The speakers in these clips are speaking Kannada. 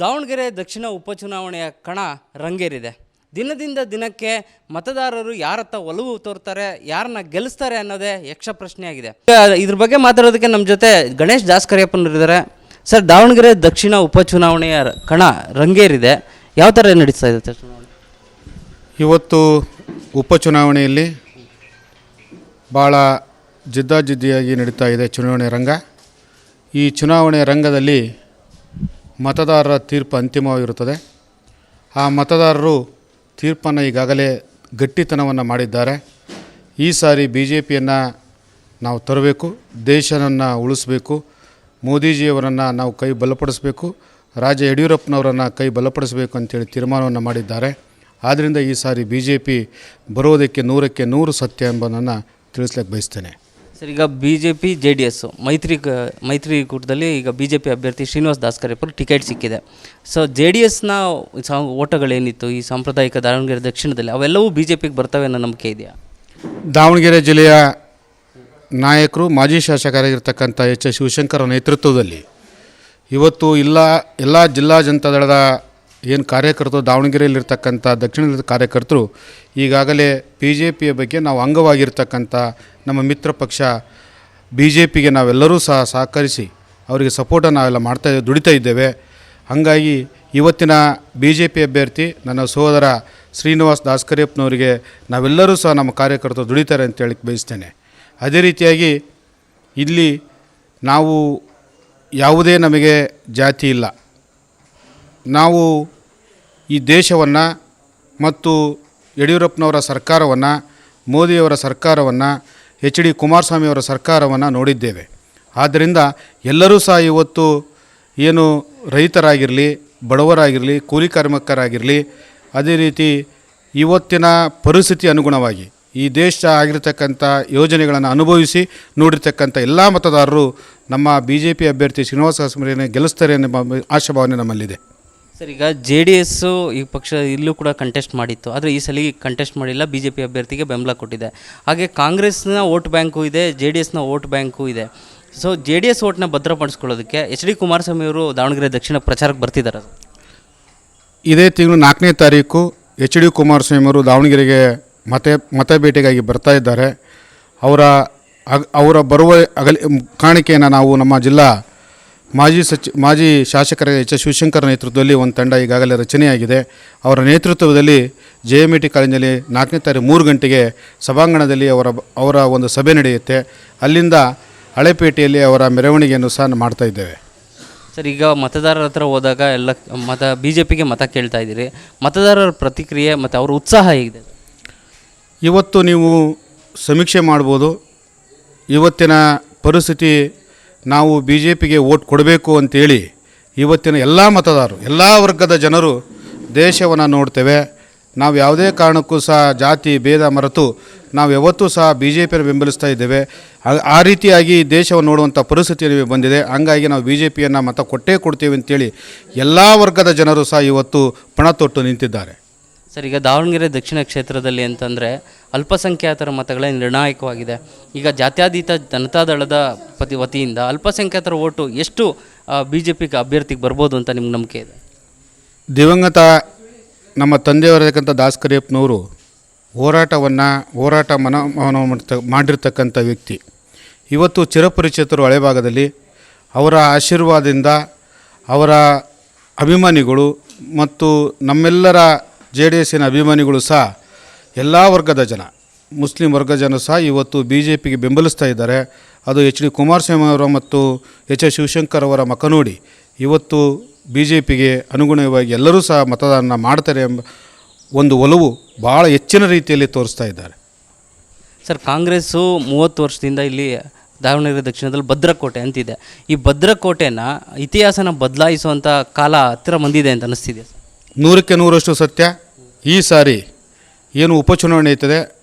ದಾವಣಗೆರೆ ದಕ್ಷಿಣ ಉಪಚುನಾವಣೆಯ ಕಣ ರಂಗೇರಿದೆ. ದಿನದಿಂದ ದಿನಕ್ಕೆ ಮತದಾರರು ಯಾರತ್ತ ಒಲವು ತೋರ್ತಾರೆ, ಯಾರನ್ನ ಗೆಲ್ಲಿಸ್ತಾರೆ ಅನ್ನೋದೇ ಯಕ್ಷ ಪ್ರಶ್ನೆಯಾಗಿದೆ. ಇದ್ರ ಬಗ್ಗೆ ಮಾತಾಡೋದಕ್ಕೆ ನಮ್ಮ ಜೊತೆ ಗಣೇಶ್ ದಾಸ್ಕರಿಯಪ್ಪನವರಿದ್ದಾರೆ. ಸರ್, ದಾವಣಗೆರೆ ದಕ್ಷಿಣ ಉಪಚುನಾವಣೆಯ ಕಣ ರಂಗೇರಿದೆ. ಯಾವ ಥರ ನಡೀತಾ ಇದೆ ಚುನಾವಣೆ? ಇವತ್ತು ಉಪಚುನಾವಣೆಯಲ್ಲಿ ಭಾಳ ಜಿದ್ದಾಜಿದ್ದಿಯಾಗಿ ನಡೀತಾ ಇದೆ ಚುನಾವಣೆ ರಂಗ. ಈ ಚುನಾವಣೆ ರಂಗದಲ್ಲಿ ಮತದಾರರ ತೀರ್ಪು ಅಂತಿಮವಾಗಿರುತ್ತದೆ. ಆ ಮತದಾರರು ತೀರ್ಪನ್ನು ಈಗಾಗಲೇ ಗಟ್ಟಿತನವನ್ನು ಮಾಡಿದ್ದಾರೆ. ಈ ಸಾರಿ BJPಯನ್ನು ನಾವು ತರಬೇಕು, ದೇಶವನ್ನು ಉಳಿಸಬೇಕು, ಮೋದಿಜಿಯವರನ್ನು ನಾವು ಕೈ ಬಲಪಡಿಸಬೇಕು, ರಾಜ ಯಡಿಯೂರಪ್ಪನವರನ್ನು ಕೈ ಬಲಪಡಿಸಬೇಕು ಅಂತೇಳಿ ತೀರ್ಮಾನವನ್ನು ಮಾಡಿದ್ದಾರೆ. ಆದ್ದರಿಂದ ಈ ಸಾರಿ BJP ಬರೋದಕ್ಕೆ 100ಕ್ಕೆ 100 ಸತ್ಯ ಎಂಬುದನ್ನು ತಿಳಿಸ್ಲಿಕ್ಕೆ ಬಯಸ್ತೇನೆ. ಸರ್, ಈಗ BJP JDS ಮೈತ್ರಿಕೂಟದಲ್ಲಿ ಈಗ BJP ಅಭ್ಯರ್ಥಿ ಶ್ರೀನಿವಾಸ್ ದಾಸ್ಕರಿಯಪ್ಪರು ಟಿಕೆಟ್ ಸಿಕ್ಕಿದೆ. ಸೊ JDSನ ಓಟಗಳೇನಿತ್ತು ಈ ಸಾಂಪ್ರದಾಯಿಕ ದಾವಣಗೆರೆ ದಕ್ಷಿಣದಲ್ಲಿ, ಅವೆಲ್ಲವೂ BJPಗೆ ಬರ್ತವೆ ಅನ್ನೋ ನಂಬಿಕೆ ಇದೆಯಾ? ದಾವಣಗೆರೆ ಜಿಲ್ಲೆಯ ನಾಯಕರು, ಮಾಜಿ ಶಾಸಕರಾಗಿರ್ತಕ್ಕಂಥ H. ಶಿವಶಂಕರ ನೇತೃತ್ವದಲ್ಲಿ ಇವತ್ತು ಎಲ್ಲ ಜಿಲ್ಲಾ ಜನತಾದಳದ ಏನು ಕಾರ್ಯಕರ್ತರು, ದಾವಣಗೆರೆಯಲ್ಲಿರ್ತಕ್ಕಂಥ ದಕ್ಷಿಣದ ಕಾರ್ಯಕರ್ತರು ಈಗಾಗಲೇ BJPಯ ಬಗ್ಗೆ ನಾವು ಅಂಗವಾಗಿರ್ತಕ್ಕಂಥ ನಮ್ಮ ಮಿತ್ರ ಪಕ್ಷ BJPಗೆ ನಾವೆಲ್ಲರೂ ಸಹಕರಿಸಿ ಅವರಿಗೆ ಸಪೋರ್ಟನ್ನು ನಾವೆಲ್ಲ ದುಡಿತಾ ಇದ್ದೇವೆ. ಹಾಗಾಗಿ ಇವತ್ತಿನ BJP ಅಭ್ಯರ್ಥಿ ನನ್ನ ಸಹೋದರ ಶ್ರೀನಿವಾಸ್ ದಾಸ್ಕರಿಯಪ್ಪನವರಿಗೆ ನಾವೆಲ್ಲರೂ ಸಹ ನಮ್ಮ ಕಾರ್ಯಕರ್ತರು ದುಡಿತಾರೆ ಅಂತ ಹೇಳಕ್ಕೆ ಬಯಸ್ತೇನೆ. ಅದೇ ರೀತಿಯಾಗಿ ಇಲ್ಲಿ ನಾವು ಯಾವುದೇ ನಮಗೆ ಜಾತಿ ಇಲ್ಲ. ನಾವು ಈ ದೇಶವನ್ನು ಮತ್ತು ಯಡಿಯೂರಪ್ಪನವರ ಸರ್ಕಾರವನ್ನು, ಮೋದಿಯವರ ಸರ್ಕಾರವನ್ನು, HD ಕುಮಾರಸ್ವಾಮಿಯವರ ಸರ್ಕಾರವನ್ನು ನೋಡಿದ್ದೇವೆ. ಆದ್ದರಿಂದ ಎಲ್ಲರೂ ಸಹ ಇವತ್ತು ಏನು ರೈತರಾಗಿರಲಿ, ಬಡವರಾಗಿರಲಿ, ಕೂಲಿ ಕಾರ್ಮಿಕರಾಗಿರಲಿ, ಅದೇ ರೀತಿ ಇವತ್ತಿನ ಪರಿಸ್ಥಿತಿ ಅನುಗುಣವಾಗಿ ಈ ದೇಶ ಆಗಿರತಕ್ಕಂಥ ಯೋಜನೆಗಳನ್ನು ಅನುಭವಿಸಿ ನೋಡಿರ್ತಕ್ಕಂಥ ಎಲ್ಲ ಮತದಾರರು ನಮ್ಮ BJP ಅಭ್ಯರ್ಥಿ ಶ್ರೀನಿವಾಸ ದಾಸ್ಕರಿಯಪ್ಪನವರನ್ನು ಗೆಲ್ಲಿಸ್ತಾರೆ ಎಂಬ ಆಶಾಭಾವನೆ ನಮ್ಮಲ್ಲಿದೆ. ಸರ್, ಈಗ JDS ಈ ಪಕ್ಷ ಇಲ್ಲೂ ಕೂಡ ಕಂಟೆಸ್ಟ್ ಮಾಡಿತ್ತು, ಆದರೆ ಈ ಸಲ ಕಂಟೆಸ್ಟ್ ಮಾಡಿಲ್ಲ, BJP ಅಭ್ಯರ್ಥಿಗೆ ಬೆಂಬಲ ಕೊಟ್ಟಿದೆ. ಹಾಗೆ ಕಾಂಗ್ರೆಸ್ನ ವೋಟ್ ಬ್ಯಾಂಕು ಇದೆ, JDSನ ವೋಟ್ ಬ್ಯಾಂಕು ಇದೆ. ಸೊ JDS ವೋಟ್ನ ಭದ್ರಪಡಿಸ್ಕೊಳ್ಳೋದಕ್ಕೆ HD ಕುಮಾರಸ್ವಾಮಿ ಅವರು ದಾವಣಗೆರೆ ದಕ್ಷಿಣ ಪ್ರಚಾರಕ್ಕೆ ಬರ್ತಿದ್ದಾರೆ. ಇದೇ ತಿಂಗಳು 4ನೇ ತಾರೀಕು HD ಕುಮಾರಸ್ವಾಮಿ ಅವರು ದಾವಣಗೆರೆಗೆ ಮತ ಭೇಟಿಗಾಗಿ ಬರ್ತಾ ಇದ್ದಾರೆ. ಅವರ ಬರುವ ಕಾಣಿಕೆಯನ್ನು ನಾವು ನಮ್ಮ ಜಿಲ್ಲಾ ಮಾಜಿ ಶಾಸಕರ H. ಶಿವಶಂಕರ ನೇತೃತ್ವದಲ್ಲಿ ಒಂದು ತಂಡ ಈಗಾಗಲೇ ರಚನೆಯಾಗಿದೆ. ಅವರ ನೇತೃತ್ವದಲ್ಲಿ JMT ಕಾಲೇಜಿನಲ್ಲಿ 4ನೇ ತಾರೀಕು 3 ಗಂಟೆಗೆ ಸಭಾಂಗಣದಲ್ಲಿ ಅವರ ಒಂದು ಸಭೆ ನಡೆಯುತ್ತೆ. ಅಲ್ಲಿಂದ ಹಳೆಪೇಟೆಯಲ್ಲಿ ಅವರ ಮೆರವಣಿಗೆಯನ್ನು ಸಹ ಮಾಡ್ತಾ ಇದ್ದೇವೆ. ಸರ್, ಈಗ ಮತದಾರರ ಹತ್ರ ಹೋದಾಗ ಎಲ್ಲ BJPಗೆ ಮತ ಕೇಳ್ತಾ ಇದ್ದೀರಿ. ಮತದಾರರ ಪ್ರತಿಕ್ರಿಯೆ ಮತ್ತು ಅವರ ಉತ್ಸಾಹ ಹೇಗಿದೆ? ಇವತ್ತು ನೀವು ಸಮೀಕ್ಷೆ ಮಾಡ್ಬೋದು. ಇವತ್ತಿನ ಪರಿಸ್ಥಿತಿ ನಾವು BJPಗೆ ವೋಟ್ ಕೊಡಬೇಕು ಅಂತೇಳಿ ಇವತ್ತಿನ ಎಲ್ಲ ಮತದಾರರು, ಎಲ್ಲ ವರ್ಗದ ಜನರು ದೇಶವನ್ನು ನೋಡ್ತೇವೆ. ನಾವು ಯಾವುದೇ ಕಾರಣಕ್ಕೂ ಸಹ ಜಾತಿ ಭೇದ ಮರೆತು ನಾವು ಯಾವತ್ತೂ ಸಹ BJPಯನ್ನು ಬೆಂಬಲಿಸ್ತಾ ಇದ್ದೇವೆ. ಆ ರೀತಿಯಾಗಿ ದೇಶವನ್ನು ನೋಡುವಂಥ ಪರಿಸ್ಥಿತಿ ಬಂದಿದೆ. ಹಂಗಾಗಿ ನಾವು BJPಯನ್ನು ಮತ ಕೊಟ್ಟೇ ಕೊಡ್ತೇವೆ ಅಂತೇಳಿ ಎಲ್ಲ ವರ್ಗದ ಜನರು ಸಹ ಇವತ್ತು ಪಣ ತೊಟ್ಟು ನಿಂತಿದ್ದಾರೆ. ಸರ್, ಈಗ ದಾವಣಗೆರೆ ದಕ್ಷಿಣ ಕ್ಷೇತ್ರದಲ್ಲಿ ಅಂತಂದರೆ ಅಲ್ಪಸಂಖ್ಯಾತರ ಮತಗಳೇ ನಿರ್ಣಾಯಕವಾಗಿದೆ. ಈಗ ಜಾತ್ಯತೀತ ಜನತಾದಳದ ವತಿಯಿಂದ ಅಲ್ಪಸಂಖ್ಯಾತರ ಓಟು ಎಷ್ಟು BJPಗೆ ಅಭ್ಯರ್ಥಿಗೆ ಬರ್ಬೋದು ಅಂತ ನಿಮ್ಗೆ ನಂಬಿಕೆ ಇದೆ? ದಿವಂಗತ ನಮ್ಮ ತಂದೆಯವರತಕ್ಕಂಥ ದಾಸ್ಕರಿಯಪ್ಪನವರು ಹೋರಾಟ ಮಾಡಿರ್ತಕ್ಕಂಥ ವ್ಯಕ್ತಿ. ಇವತ್ತು ಚಿರಪರಿಚಿತರು ಹಳೆ ಭಾಗದಲ್ಲಿ. ಅವರ ಆಶೀರ್ವಾದದಿಂದ ಅವರ ಅಭಿಮಾನಿಗಳು ಮತ್ತು ನಮ್ಮೆಲ್ಲರ JDSನ ಅಭಿಮಾನಿಗಳು ಸಹ ಎಲ್ಲ ವರ್ಗದ ಜನ, ಮುಸ್ಲಿಂ ವರ್ಗದ ಜನ ಸಹ ಇವತ್ತು BJPಗೆ ಬೆಂಬಲಿಸ್ತಾ ಇದ್ದಾರೆ. ಅದು HD ಕುಮಾರಸ್ವಾಮಿ ಅವರ ಮತ್ತು H. ಶಿವಶಂಕರ್ ಅವರ ಮಕ ನೋಡಿ ಇವತ್ತು BJPಗೆ ಅನುಗುಣವಾಗಿ ಎಲ್ಲರೂ ಸಹ ಮತದಾನ ಮಾಡ್ತಾರೆ ಎಂಬ ಒಂದು ಒಲವು ಭಾಳ ಹೆಚ್ಚಿನ ರೀತಿಯಲ್ಲಿ ತೋರಿಸ್ತಾ ಇದ್ದಾರೆ. ಸರ್, ಕಾಂಗ್ರೆಸ್ಸು 30 ವರ್ಷದಿಂದ ಇಲ್ಲಿ ದಾವಣಗೆರೆ ದಕ್ಷಿಣದಲ್ಲಿ ಭದ್ರಕೋಟೆ ಅಂತಿದೆ. ಈ ಭದ್ರಕೋಟೆನ ಇತಿಹಾಸನ ಬದಲಾಯಿಸುವಂಥ ಕಾಲ ಹತ್ತಿರ ಬಂದಿದೆ ಅಂತ ಅನ್ನಿಸ್ತಿದೆ. 100ಕ್ಕೆ 100ರಷ್ಟು ಸತ್ಯ. ಈ ಸಾರಿ ಏನು ಉಪಚುನಾವಣೆ ಇರ್ತದೆ,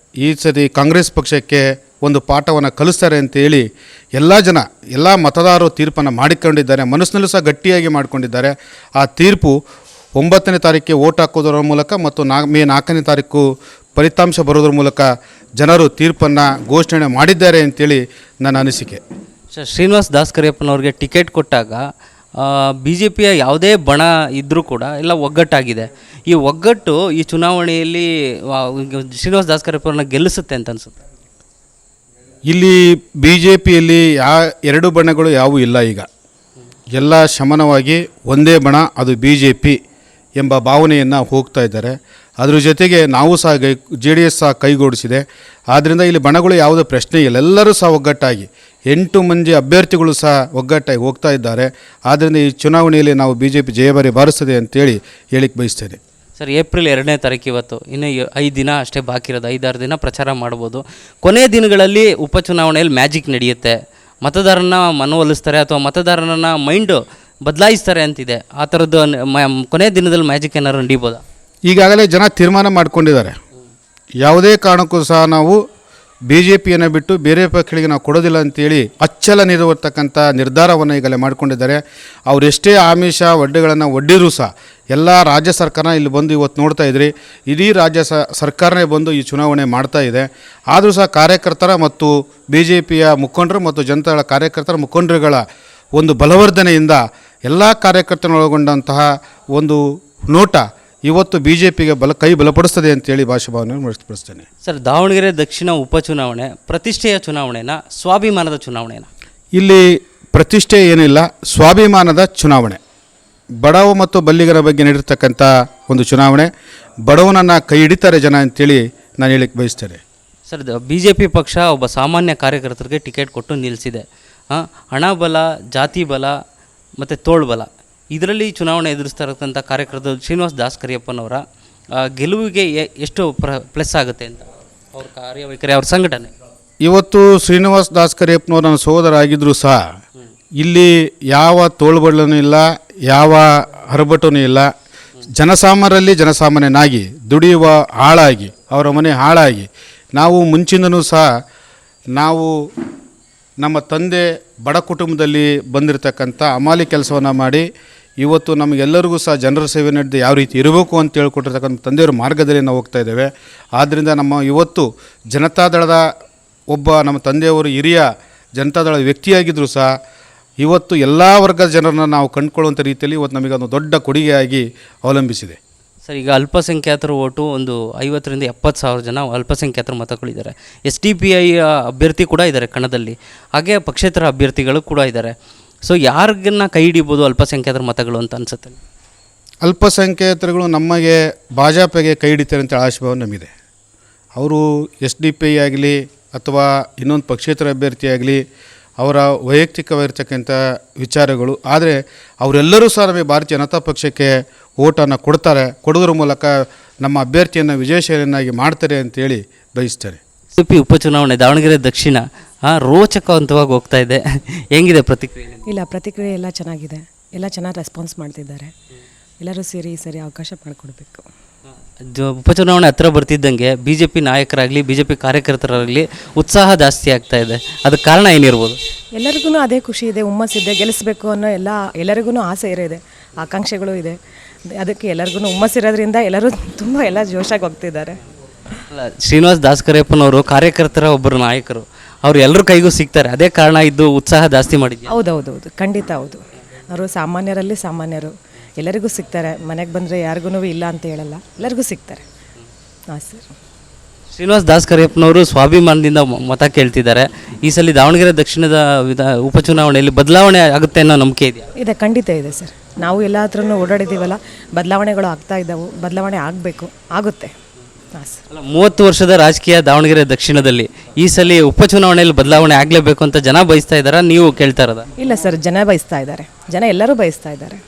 ಈ ಸರಿ ಕಾಂಗ್ರೆಸ್ ಪಕ್ಷಕ್ಕೆ ಒಂದು ಪಾಠವನ್ನು ಕಲಿಸ್ತಾರೆ ಅಂತೇಳಿ ಎಲ್ಲ ಮತದಾರರು ತೀರ್ಪನ್ನು ಮಾಡಿಕೊಂಡಿದ್ದಾರೆ. ಮನಸ್ಸಿನಲ್ಲೂ ಸಹ ಗಟ್ಟಿಯಾಗಿ ಮಾಡಿಕೊಂಡಿದ್ದಾರೆ. ಆ ತೀರ್ಪು 9ನೇ ತಾರೀಕಿಗೆ ವೋಟ್ ಹಾಕೋದರ ಮೂಲಕ ಮತ್ತು ಮೇ 4ನೇ ತಾರೀಕು ಫಲಿತಾಂಶ ಬರೋದ್ರ ಮೂಲಕ ಜನರು ತೀರ್ಪನ್ನು ಘೋಷಣೆ ಮಾಡಿದ್ದಾರೆ ಅಂತೇಳಿ ನನ್ನ ಅನಿಸಿಕೆ. ಶ್ರೀನಿವಾಸ್ ದಾಸ್ಕರಿಯಪ್ಪನವ್ರಿಗೆ ಟಿಕೆಟ್ ಕೊಟ್ಟಾಗ ಬಿ ಜೆ ಪಿಯ ಯಾವುದೇ ಬಣ ಇದ್ದರೂ ಕೂಡ ಎಲ್ಲ ಒಗ್ಗಟ್ಟಾಗಿದೆ. ಈ ಒಗ್ಗಟ್ಟು ಈ ಚುನಾವಣೆಯಲ್ಲಿ ಶ್ರೀನಿವಾಸ್ ದಾಸ್ಕರಿಯಪ್ಪರನ್ನ ಗೆಲ್ಲಿಸುತ್ತೆ ಅಂತ ಅನಿಸುತ್ತೆ. ಇಲ್ಲಿ ಬಿ ಜೆ ಪಿಯಲ್ಲಿ ಎರಡು ಬಣಗಳು ಯಾವುವು ಇಲ್ಲ. ಈಗ ಎಲ್ಲ ಶಮನವಾಗಿ ಒಂದೇ ಬಣ, ಅದು ಬಿ ಜೆ ಪಿ ಎಂಬ ಭಾವನೆಯನ್ನು ಹೋಗ್ತಾ ಇದ್ದಾರೆ. ಅದ್ರ ಜೊತೆಗೆ ನಾವು ಸಹ ಜೆ ಡಿ ಎಸ್ ಸಹ ಕೈಗೂಡಿಸಿದೆ. ಆದ್ದರಿಂದ ಇಲ್ಲಿ ಬಣಗಳು ಯಾವುದೇ ಪ್ರಶ್ನೆ ಇಲ್ಲ, ಎಲ್ಲರೂ ಸಹ ಒಗ್ಗಟ್ಟಾಗಿ 8 ಮಂದಿ ಅಭ್ಯರ್ಥಿಗಳು ಸಹ ಒಗ್ಗಟ್ಟಾಗಿ ಹೋಗ್ತಾ ಇದ್ದಾರೆ. ಆದ್ದರಿಂದ ಈ ಚುನಾವಣೆಯಲ್ಲಿ ನಾವು ಬಿ ಜೆ ಪಿ ಜಯಭಾರಿ ಬಾರಿಸ್ತದೆ ಅಂತೇಳಿ ಹೇಳಿಕ್ಕೆ ಬಯಸ್ತೇನೆ. ಸರ್, ಏಪ್ರಿಲ್ 2ನೇ ತಾರೀಕು ಇವತ್ತು, ಇನ್ನು 5 ದಿನ ಅಷ್ಟೇ ಬಾಕಿ ಇರೋದು, 5-6 ದಿನ ಪ್ರಚಾರ ಮಾಡ್ಬೋದು. ಕೊನೆಯ ದಿನಗಳಲ್ಲಿ ಉಪಚುನಾವಣೆಯಲ್ಲಿ ಮ್ಯಾಜಿಕ್ ನಡೆಯುತ್ತೆ, ಮತದಾರನ ಮನವೊಲಿಸ್ತಾರೆ ಅಥವಾ ಮತದಾರನ ಮೈಂಡು ಬದಲಾಯಿಸ್ತಾರೆ ಅಂತಿದೆ. ಆ ಥರದ್ದು ಕೊನೆಯ ದಿನದಲ್ಲಿ ಮ್ಯಾಜಿಕ್ ಏನಾದ್ರು ನಡೀಬೋದಾ? ಈಗಾಗಲೇ ಜನ ತೀರ್ಮಾನ ಮಾಡಿಕೊಂಡಿದ್ದಾರೆ. ಯಾವುದೇ ಕಾರಣಕ್ಕೂ ಸಹ ನಾವು ಬಿ ಜೆ ಪಿಯನ್ನು ಬಿಟ್ಟು ಬೇರೆ ಪಕ್ಷಗಳಿಗೆ ನಾವು ಕೊಡೋದಿಲ್ಲ ಅಂತೇಳಿ ಅಚ್ಚಲ ನಿರುವರ್ತಕ್ಕಂಥ ನಿರ್ಧಾರವನ್ನು ಈಗಲೇ ಮಾಡಿಕೊಂಡಿದ್ದಾರೆ. ಅವರೆಷ್ಟೇ ಆಮಿಷ ಒಡ್ಡೆಗಳನ್ನು ಒಡ್ಡಿರೂ ಸಹ ಎಲ್ಲ ರಾಜ್ಯ ಸರ್ಕಾರ ಇಲ್ಲಿ ಬಂದು ಇವತ್ತು ನೋಡ್ತಾ ಇದ್ರಿ, ಇಡೀ ರಾಜ್ಯ ಸರ್ಕಾರನೇ ಬಂದು ಈ ಚುನಾವಣೆ ಮಾಡ್ತಾ ಇದೆ. ಆದರೂ ಸಹ ಕಾರ್ಯಕರ್ತರ ಮತ್ತು ಬಿ ಜೆ ಪಿಯ ಮುಖಂಡರು ಮತ್ತು ಜನತಾದಳ ಕಾರ್ಯಕರ್ತರ ಮುಖಂಡರುಗಳ ಒಂದು ಬಲವರ್ಧನೆಯಿಂದ ಎಲ್ಲ ಕಾರ್ಯಕರ್ತರನ್ನೊಳಗೊಂಡಂತಹ ಒಂದು ನೋಟ ಇವತ್ತು ಬಿ ಜೆ ಪಿಗೆ ಕೈ ಬಲಪಡಿಸ್ತದೆ ಅಂತೇಳಿ ಭಾಷಾಭಾವನೆ ವ್ಯಕ್ತಪಡಿಸ್ತೇನೆ. ಸರ್, ದಾವಣಗೆರೆ ದಕ್ಷಿಣ ಉಪಚುನಾವಣೆ ಪ್ರತಿಷ್ಠೆಯ ಚುನಾವಣೆನ, ಸ್ವಾಭಿಮಾನದ ಚುನಾವಣೆನ? ಇಲ್ಲಿ ಪ್ರತಿಷ್ಠೆ ಏನಿಲ್ಲ, ಸ್ವಾಭಿಮಾನದ ಚುನಾವಣೆ. ಬಡವ ಮತ್ತು ಬಲ್ಲಿಗರ ಬಗ್ಗೆ ನಡೆರ್ತಕ್ಕಂಥ ಒಂದು ಚುನಾವಣೆ. ಬಡವನನ್ನು ಕೈ ಹಿಡಿತಾರೆ ಜನ ಅಂತೇಳಿ ನಾನು ಹೇಳಿಕ್ಕೆ ಬಯಸ್ತೇನೆ. ಸರ್, ಬಿ ಜೆ ಪಿ ಪಕ್ಷ ಒಬ್ಬ ಸಾಮಾನ್ಯ ಕಾರ್ಯಕರ್ತರಿಗೆ ಟಿಕೆಟ್ ಕೊಟ್ಟು ನಿಲ್ಲಿಸಿದೆ. ಹಣ ಬಲ, ಜಾತಿ ಬಲ ಮತ್ತು ತೋಳ್ಬಲ, ಇದರಲ್ಲಿ ಚುನಾವಣೆ ಎದುರಿಸ್ತಾ ಇರತಕ್ಕಂಥ ಕಾರ್ಯಕರ್ತರು ಶ್ರೀನಿವಾಸ್ ದಾಸ್ಕರಿಯಪ್ಪನವರ ಗೆಲುವಿಗೆ ಎಷ್ಟು ಪ್ಲಸ್ ಆಗುತ್ತೆ ಅಂತ ಅವ್ರ ಕಾರ್ಯವೈಖರಿ, ಅವ್ರ ಸಂಘಟನೆ? ಇವತ್ತು ಶ್ರೀನಿವಾಸ್ ದಾಸ್ಕರಿಯಪ್ಪನವರು ನನ್ನ ಸಹೋದರ ಆಗಿದ್ದರೂ ಸಹ ಇಲ್ಲಿ ಯಾವ ತೋಳ್ಬಲನೂ ಇಲ್ಲ, ಯಾವ ಹರಬಟನೂ ಇಲ್ಲ. ಜನಸಾಮಾನ್ಯರಲ್ಲಿ ಜನಸಾಮಾನ್ಯನಾಗಿ ದುಡಿಯುವ ಆಳಾಗಿ, ಅವರ ಮನೆ ಹಾಳಾಗಿ, ನಾವು ಮುಂಚಿನೂ ಸಹ ನಾವು ನಮ್ಮ ತಂದೆ ಬಡ ಕುಟುಂಬದಲ್ಲಿ ಬಂದಿರತಕ್ಕಂಥ ಅಮಾಲಿ ಕೆಲಸವನ್ನು ಮಾಡಿ ಇವತ್ತು ನಮಗೆಲ್ಲರಿಗೂ ಸಹ ಜನರ ಸೇವೆ ನಡೆದು ಯಾವ ರೀತಿ ಇರಬೇಕು ಅಂತ ಹೇಳ್ಕೊಟ್ಟಿರ್ತಕ್ಕಂಥ ತಂದೆಯವರ ಮಾರ್ಗದಲ್ಲಿ ನಾವು ಹೋಗ್ತಾ ಇದ್ದೇವೆ. ಆದ್ದರಿಂದ ನಮ್ಮ ಇವತ್ತು ಜನತಾದಳದ ಒಬ್ಬ ನಮ್ಮ ತಂದೆಯವರು ಹಿರಿಯ ಜನತಾದಳ ವ್ಯಕ್ತಿಯಾಗಿದ್ದರೂ ಸಹ ಇವತ್ತು ಎಲ್ಲ ವರ್ಗದ ಜನರನ್ನು ನಾವು ಕಂಡುಕೊಳ್ಳುವಂಥ ರೀತಿಯಲ್ಲಿ ಇವತ್ತು ನಮಗೊಂದು ದೊಡ್ಡ ಕೊಡುಗೆಯಾಗಿ ಅವಲಂಬಿಸಿದೆ. ಸರ್, ಈಗ ಅಲ್ಪಸಂಖ್ಯಾತರ ಓಟು ಒಂದು 50,000 to 70,000 ಜನ ಅಲ್ಪಸಂಖ್ಯಾತರ ಮತಗಳಿದ್ದಾರೆ. SDPI ಅಭ್ಯರ್ಥಿ ಕೂಡ ಇದ್ದಾರೆ ಕಣದಲ್ಲಿ, ಹಾಗೆ ಪಕ್ಷೇತರ ಅಭ್ಯರ್ಥಿಗಳು ಕೂಡ ಇದ್ದಾರೆ. ಸೊ ಯಾರಿಗನ್ನ ಕೈ ಹಿಡಿಬೋದು ಅಲ್ಪಸಂಖ್ಯಾತರ ಮತಗಳು ಅಂತ ಅನಿಸುತ್ತೆ? ಅಲ್ಪಸಂಖ್ಯಾತರುಗಳು ನಮಗೆ ಭಾಜಪಗೆ ಕೈ ಹಿಡಿತಾರೆ ಅಂತ ಆಶಾಭಾವ ನಮಗಿದೆ. ಅವರು SDPI ಆಗಲಿ ಅಥವಾ ಇನ್ನೊಂದು ಪಕ್ಷೇತರ ಅಭ್ಯರ್ಥಿ ಆಗಲಿ ಅವರ ವೈಯಕ್ತಿಕವಾಗಿರ್ತಕ್ಕಂಥ ವಿಚಾರಗಳು. ಆದರೆ ಅವರೆಲ್ಲರೂ ಸಹ ನಮಗೆ ಭಾರತೀಯ ಜನತಾ ಪಕ್ಷಕ್ಕೆ ಓಟನ್ನು ಕೊಡ್ತಾರೆ, ಕೊಡೋದ್ರ ಮೂಲಕ ನಮ್ಮ ಅಭ್ಯರ್ಥಿಯನ್ನು ವಿಜಯಶೀಲನಾಗಿ ಮಾಡ್ತಾರೆ ಅಂತೇಳಿ ಬಯಸ್ತಾರೆ. CP ಉಪಚುನಾವಣೆ ದಾವಣಗೆರೆ ದಕ್ಷಿಣ ರೋಚಕವಂತವಾಗಿ ಹೋಗ್ತಾ ಇದೆ, ಹೆಂಗಿದೆ ಪ್ರತಿಕ್ರಿಯೆ? ಇಲ್ಲ, ಪ್ರತಿಕ್ರಿಯೆ ಎಲ್ಲ ಚೆನ್ನಾಗಿದೆ, ಎಲ್ಲ ಚೆನ್ನಾಗಿ ರೆಸ್ಪಾನ್ಸ್ ಮಾಡ್ತಿದ್ದಾರೆ. ಎಲ್ಲರೂ ಸರಿ ಅವಕಾಶ ಮಾಡಿಕೊಡ್ಬೇಕು. ಉಪಚುನಾವಣೆ ಹತ್ರ ಬರ್ತಿದ್ದಂಗೆ BJP ನಾಯಕರಾಗಲಿ BJP ಕಾರ್ಯಕರ್ತರಾಗಲಿ ಉತ್ಸಾಹ ಜಾಸ್ತಿ ಆಗ್ತಾ ಇದೆ. ಅದಕ್ಕೆ ಕಾರಣ ಏನಿರ್ಬೋದು? ಎಲ್ಲರಿಗೂ ಅದೇ ಖುಷಿ ಇದೆ, ಹುಮ್ಮಸ್ಸಿದೆ, ಗೆಲ್ಲಿಸ್ಬೇಕು ಅನ್ನೋ ಎಲ್ಲರಿಗೂ ಆಸೆ ಇದೆ, ಆಕಾಂಕ್ಷೆಗಳು ಇದೆ. ಅದಕ್ಕೆ ಎಲ್ಲರಿಗೂ ಹುಮ್ಮಸ್ಸಿರೋದ್ರಿಂದ ಎಲ್ಲರೂ ತುಂಬ ಎಲ್ಲ ಜೋಶಾಗಿ ಹೋಗ್ತಿದ್ದಾರೆ. ಅಲ್ಲ, ಶ್ರೀನಿವಾಸ್ ದಾಸ್ಕರಿಯಪ್ಪನವರು ಕಾರ್ಯಕರ್ತರ ಒಬ್ಬರು ನಾಯಕರು, ಅವರು ಎಲ್ಲರ ಕೈಗೂ ಸಿಗ್ತಾರೆ, ಅದೇ ಕಾರಣ ಇದ್ದು ಉತ್ಸಾಹ ಜಾಸ್ತಿ ಮಾಡಿದ್ದೆ. ಹೌದೌದು, ಖಂಡಿತ ಹೌದು. ಅವರು ಸಾಮಾನ್ಯರಲ್ಲಿ ಸಾಮಾನ್ಯರು, ಎಲ್ಲರಿಗೂ ಸಿಗ್ತಾರೆ. ಮನೆಗೆ ಬಂದರೆ ಯಾರಿಗೂ ಇಲ್ಲ ಅಂತ ಹೇಳಲ್ಲ, ಎಲ್ಲರಿಗೂ ಸಿಗ್ತಾರೆ. ಹಾಂ ಸರ್. ಶ್ರೀನಿವಾಸ್ ದಾಸ್ಕರಿಯಪ್ಪನವರು ಸ್ವಾಭಿಮಾನದಿಂದ ಮತ ಕೇಳ್ತಿದ್ದಾರೆ. ಈ ಸಲ ದಾವಣಗೆರೆ ದಕ್ಷಿಣದ ಉಪಚುನಾವಣೆಯಲ್ಲಿ ಬದಲಾವಣೆ ಆಗುತ್ತೆ ಅನ್ನೋ ನಂಬಿಕೆ ಇದೆಯಾ? ಇದೆ, ಖಂಡಿತ ಇದೆ ಸರ್. ನಾವು ಎಲ್ಲ ಹತ್ರನೂ ಓಡಾಡಿದ್ದೀವಲ್ಲ, ಬದಲಾವಣೆಗಳು ಆಗ್ತಾ ಇದ್ದಾವೆ, ಬದಲಾವಣೆ ಆಗಬೇಕು, ಆಗುತ್ತೆ. ಹಾಂ ಸರ್. 30 ವರ್ಷದ ರಾಜಕೀಯ ದಾವಣಗೆರೆ ದಕ್ಷಿಣದಲ್ಲಿ ಈ ಸಲ ಉಪಚುನಾವಣೆಯಲ್ಲಿ ಬದಲಾವಣೆ ಆಗಲೇಬೇಕು ಅಂತ ಜನ ಬಯಸ್ತಾ ಇದ್ದಾರಾ, ನೀವು ಕೇಳ್ತಾ ಇರೋದಾ? ಇಲ್ಲ ಸರ್, ಜನ ಬಯಸ್ತಾ ಇದ್ದಾರೆ, ಜನ ಎಲ್ಲರೂ ಬಯಸ್ತಾ ಇದ್ದಾರೆ.